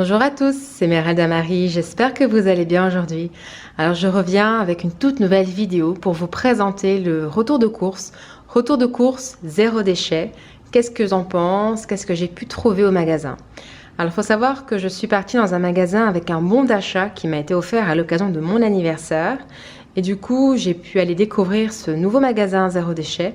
Bonjour à tous, c'est Meralda Marie, j'espère que vous allez bien aujourd'hui. Alors je reviens avec une toute nouvelle vidéo pour vous présenter le retour de course. Retour de course, zéro déchet. Qu'est-ce que j'en pense? Qu'est-ce que j'ai pu trouver au magasin? Alors il faut savoir que je suis partie dans un magasin avec un bon d'achat qui m'a été offert à l'occasion de mon anniversaire. Et du coup, j'ai pu aller découvrir ce nouveau magasin zéro déchet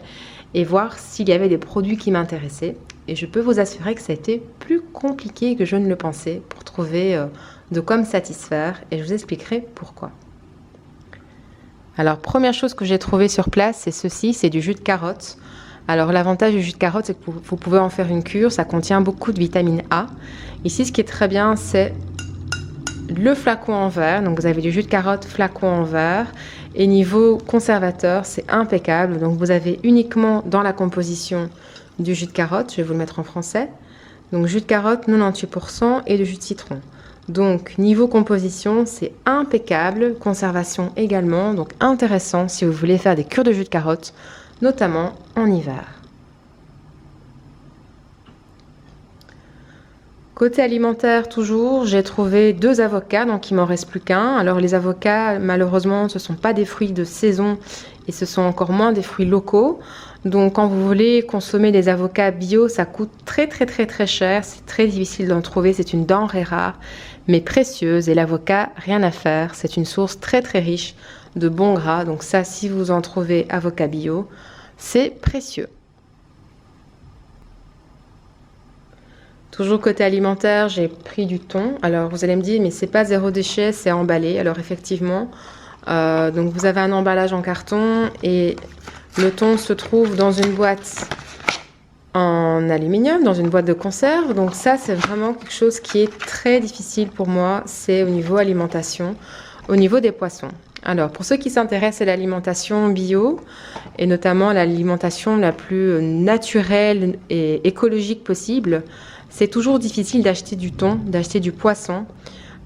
et voir s'il y avait des produits qui m'intéressaient. Et je peux vous assurer que ça a été plus compliqué que je ne le pensais pour trouver de quoi me satisfaire. Et je vous expliquerai pourquoi. Alors, première chose que j'ai trouvée sur place, c'est ceci, c'est du jus de carotte. Alors, l'avantage du jus de carotte, c'est que vous pouvez en faire une cure. Ça contient beaucoup de vitamine A. Ici, ce qui est très bien, c'est le flacon en verre. Donc, vous avez du jus de carotte, flacon en verre. Et niveau conservateur, c'est impeccable. Donc, vous avez uniquement dans la composition du jus de carotte, je vais vous le mettre en français. Donc jus de carotte 98% et de jus de citron. Donc niveau composition, c'est impeccable, conservation également, donc intéressant si vous voulez faire des cures de jus de carotte, notamment en hiver. Côté alimentaire toujours, j'ai trouvé 2 avocats, donc il m'en reste plus qu'un. Alors les avocats, malheureusement, ce ne sont pas des fruits de saison et ce sont encore moins des fruits locaux. Donc quand vous voulez consommer des avocats bio, ça coûte très cher. C'est très difficile d'en trouver, c'est une denrée rare, mais précieuse. Et l'avocat, rien à faire, c'est une source très riche de bons gras. Donc ça, si vous en trouvez avocat bio, c'est précieux. Toujours côté alimentaire, j'ai pris du thon. Alors vous allez me dire, mais c'est pas zéro déchet, c'est emballé. Alors effectivement, donc vous avez un emballage en carton et le thon se trouve dans une boîte en aluminium, dans une boîte de conserve. Donc ça, c'est vraiment quelque chose qui est très difficile pour moi. C'est au niveau alimentation, au niveau des poissons. Alors, pour ceux qui s'intéressent à l'alimentation bio, et notamment l'alimentation la plus naturelle et écologique possible, c'est toujours difficile d'acheter du thon, d'acheter du poisson,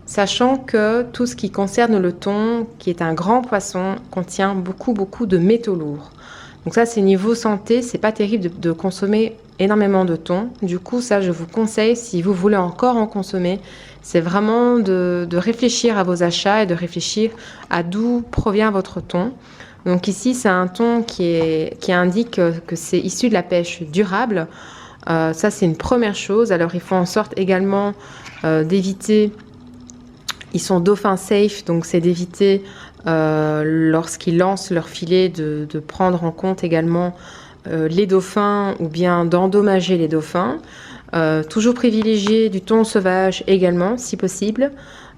sachant que tout ce qui concerne le thon, qui est un grand poisson, contient beaucoup de métaux lourds. Donc ça, c'est niveau santé, c'est pas terrible de consommer énormément de thon. Du coup, ça, je vous conseille, si vous voulez encore en consommer, c'est vraiment de réfléchir à vos achats et de réfléchir à d'où provient votre thon. Donc ici, c'est un thon qui indique que c'est issu de la pêche durable. Ça, c'est une première chose. Alors, il faut en sorte également d'éviter... Ils sont dauphins safe, donc c'est d'éviter, lorsqu'ils lancent leur filet, de prendre en compte également les dauphins ou bien d'endommager les dauphins. Toujours privilégier du thon sauvage également, si possible.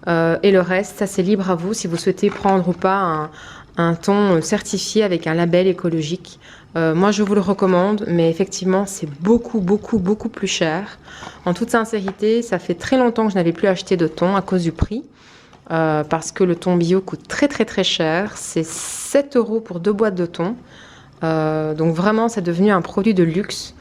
Et le reste, ça c'est libre à vous si vous souhaitez prendre ou pas un thon certifié avec un label écologique. Moi, je vous le recommande, mais effectivement, c'est beaucoup plus cher. En toute sincérité, ça fait très longtemps que je n'avais plus acheté de thon à cause du prix, parce que le thon bio coûte très cher. C'est 7 € pour 2 boîtes de thon. Donc vraiment, c'est devenu un produit de luxe.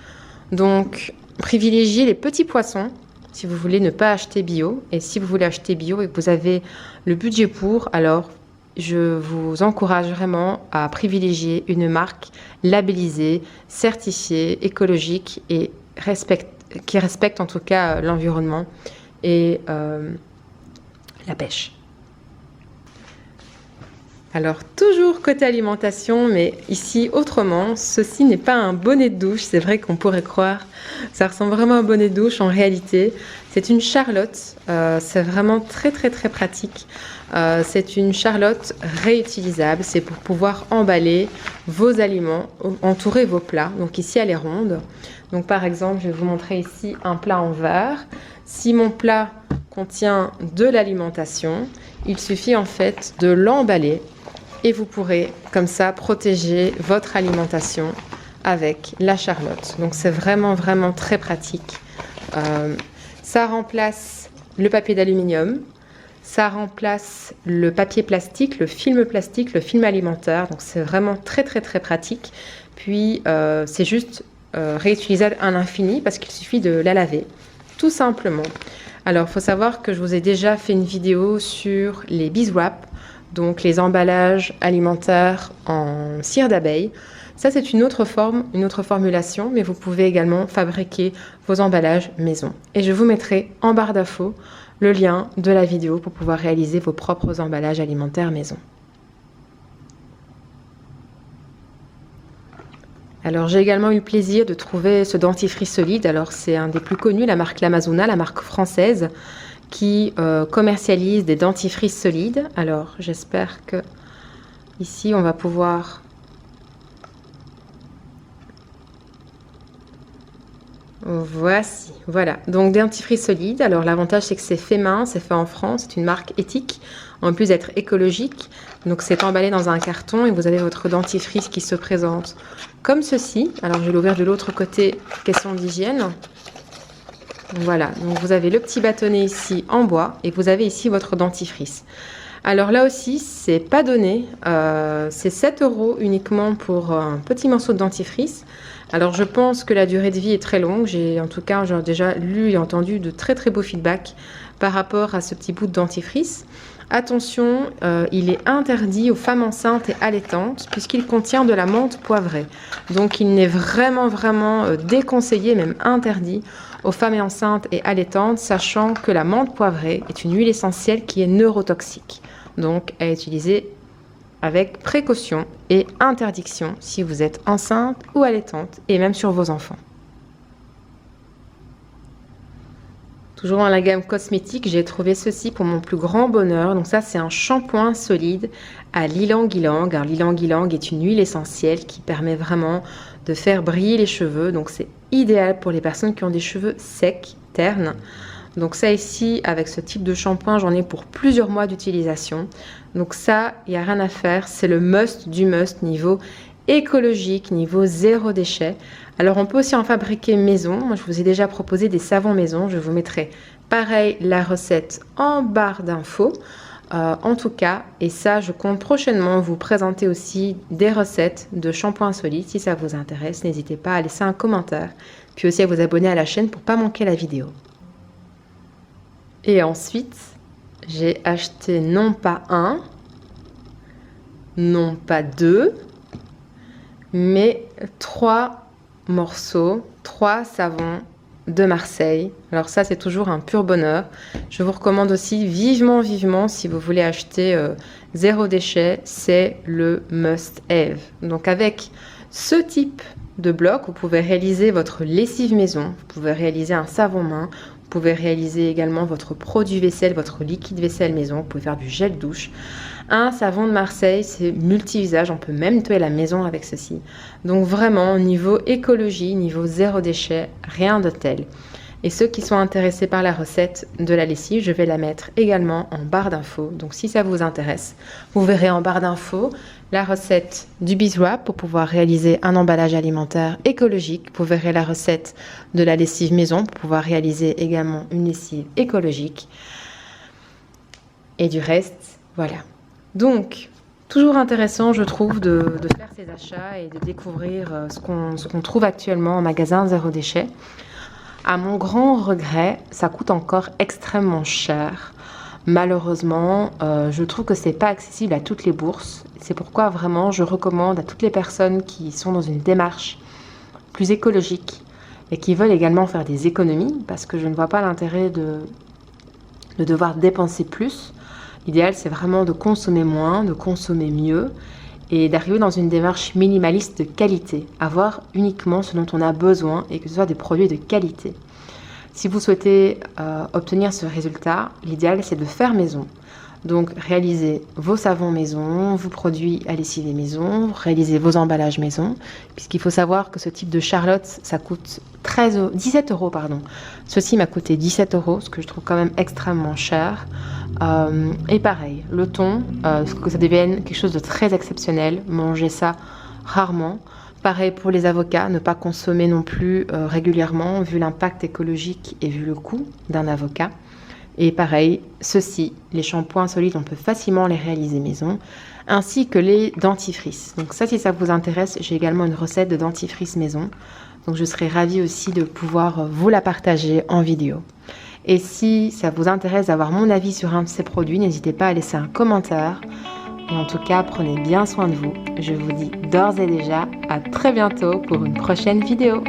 Donc, privilégiez les petits poissons si vous voulez ne pas acheter bio. Et si vous voulez acheter bio et que vous avez le budget pour, alors je vous encourage vraiment à privilégier une marque labellisée, certifiée, écologique et qui respecte en tout cas l'environnement et la pêche. Alors, toujours côté alimentation, mais ici autrement, ceci n'est pas un bonnet de douche. C'est vrai qu'on pourrait croire, ça ressemble vraiment à un bonnet de douche. En réalité, c'est une charlotte. C'est vraiment très pratique. C'est une charlotte réutilisable. C'est pour pouvoir emballer vos aliments, entourer vos plats. Donc ici, elle est ronde. Donc par exemple, je vais vous montrer ici un plat en verre. Si mon plat contient de l'alimentation, il suffit en fait de l'emballer. Et vous pourrez comme ça protéger votre alimentation avec la charlotte. Donc c'est vraiment très pratique. Ça remplace le papier d'aluminium, ça remplace le papier plastique, le film alimentaire. Donc c'est vraiment très pratique. Puis c'est juste réutilisable à l'infini parce qu'il suffit de la laver, tout simplement. Alors il faut savoir que je vous ai déjà fait une vidéo sur les beeswax, donc les emballages alimentaires en cire d'abeille. Ça, c'est une autre formulation, mais vous pouvez également fabriquer vos emballages maison. Et je vous mettrai en barre d'infos le lien de la vidéo pour pouvoir réaliser vos propres emballages alimentaires maison. Alors j'ai également eu le plaisir de trouver ce dentifrice solide. Alors c'est un des plus connus, la marque Lamazuna, la marque française, qui commercialise des dentifrices solides. Alors j'espère que ici on va pouvoir... Voici, voilà. Donc dentifrice solide. Alors l'avantage c'est que c'est fait main, c'est fait en France, c'est une marque éthique, en plus d'être écologique. Donc c'est emballé dans un carton et vous avez votre dentifrice qui se présente comme ceci. Alors je vais l'ouvrir de l'autre côté, question d'hygiène. Voilà, donc vous avez le petit bâtonnet ici en bois et vous avez ici votre dentifrice. Alors là aussi, c'est pas donné, c'est 7 € uniquement pour un petit morceau de dentifrice. Alors je pense que la durée de vie est très longue, j'ai déjà lu et entendu de très très beaux feedbacks par rapport à ce petit bout de dentifrice. Attention, il est interdit aux femmes enceintes et allaitantes puisqu'il contient de la menthe poivrée. Donc il n'est vraiment déconseillé, même interdit aux femmes enceintes et allaitantes, sachant que la menthe poivrée est une huile essentielle qui est neurotoxique. Donc à utiliser avec précaution et interdiction si vous êtes enceinte ou allaitante et même sur vos enfants. Toujours dans la gamme cosmétique, j'ai trouvé ceci pour mon plus grand bonheur. Donc ça, c'est un shampoing solide à l'ylang-ylang. Alors l'ylang-ylang est une huile essentielle qui permet vraiment de faire briller les cheveux. Donc c'est idéal pour les personnes qui ont des cheveux secs, ternes. Donc ça ici, avec ce type de shampoing, j'en ai pour plusieurs mois d'utilisation. Donc ça, il n'y a rien à faire. C'est le must du must niveau écologique, niveau zéro déchet. Alors on peut aussi en fabriquer maison. Moi je vous ai déjà proposé des savons maison. Je vous mettrai pareil la recette en barre d'infos. En tout cas, et ça je compte prochainement vous présenter aussi des recettes de shampoing solide. Si ça vous intéresse, n'hésitez pas à laisser un commentaire. Puis aussi à vous abonner à la chaîne pour ne pas manquer la vidéo. Et ensuite, j'ai acheté non pas un, non pas deux, mais 3 morceaux, 3 savons de Marseille. Alors ça, c'est toujours un pur bonheur. Je vous recommande aussi vivement, si vous voulez acheter zéro déchet, c'est le must-have. Donc avec ce type de bloc, vous pouvez réaliser votre lessive maison, vous pouvez réaliser un savon main, vous pouvez réaliser également votre produit vaisselle, votre liquide vaisselle maison, vous pouvez faire du gel douche. Un savon de Marseille, c'est multi-usage, on peut même nettoyer la maison avec ceci. Donc vraiment, niveau écologie, niveau zéro déchet, rien de tel. Et ceux qui sont intéressés par la recette de la lessive, je vais la mettre également en barre d'infos. Donc si ça vous intéresse, vous verrez en barre d'infos la recette du beeswrap pour pouvoir réaliser un emballage alimentaire écologique. Vous verrez la recette de la lessive maison pour pouvoir réaliser également une lessive écologique. Et du reste, voilà. Donc, toujours intéressant, je trouve, de faire ces achats et de découvrir ce qu'on trouve actuellement en magasin zéro déchet. À mon grand regret, ça coûte encore extrêmement cher. Malheureusement, je trouve que c'est pas accessible à toutes les bourses. C'est pourquoi vraiment je recommande à toutes les personnes qui sont dans une démarche plus écologique et qui veulent également faire des économies, parce que je ne vois pas l'intérêt de devoir dépenser plus. L'idéal, c'est vraiment de consommer moins, de consommer mieux et d'arriver dans une démarche minimaliste de qualité, avoir uniquement ce dont on a besoin et que ce soit des produits de qualité. Si vous souhaitez obtenir ce résultat, l'idéal c'est de faire maison. Donc réaliser vos savons maison, vos produits à lessiver maison, réaliser vos emballages maison, puisqu'il faut savoir que ce type de Charlotte, ça coûte 17 €, pardon. Ceci m'a coûté 17 €, ce que je trouve quand même extrêmement cher. Et pareil, le thon, que ça devienne quelque chose de très exceptionnel, manger ça rarement. Pareil pour les avocats, ne pas consommer non plus régulièrement, vu l'impact écologique et vu le coût d'un avocat. Et pareil, ceci, les shampoings solides, on peut facilement les réaliser maison, ainsi que les dentifrices. Donc ça, si ça vous intéresse, j'ai également une recette de dentifrice maison. Donc je serai ravie aussi de pouvoir vous la partager en vidéo. Et si ça vous intéresse d'avoir mon avis sur un de ces produits, n'hésitez pas à laisser un commentaire. Et en tout cas, prenez bien soin de vous. Je vous dis d'ores et déjà à très bientôt pour une prochaine vidéo.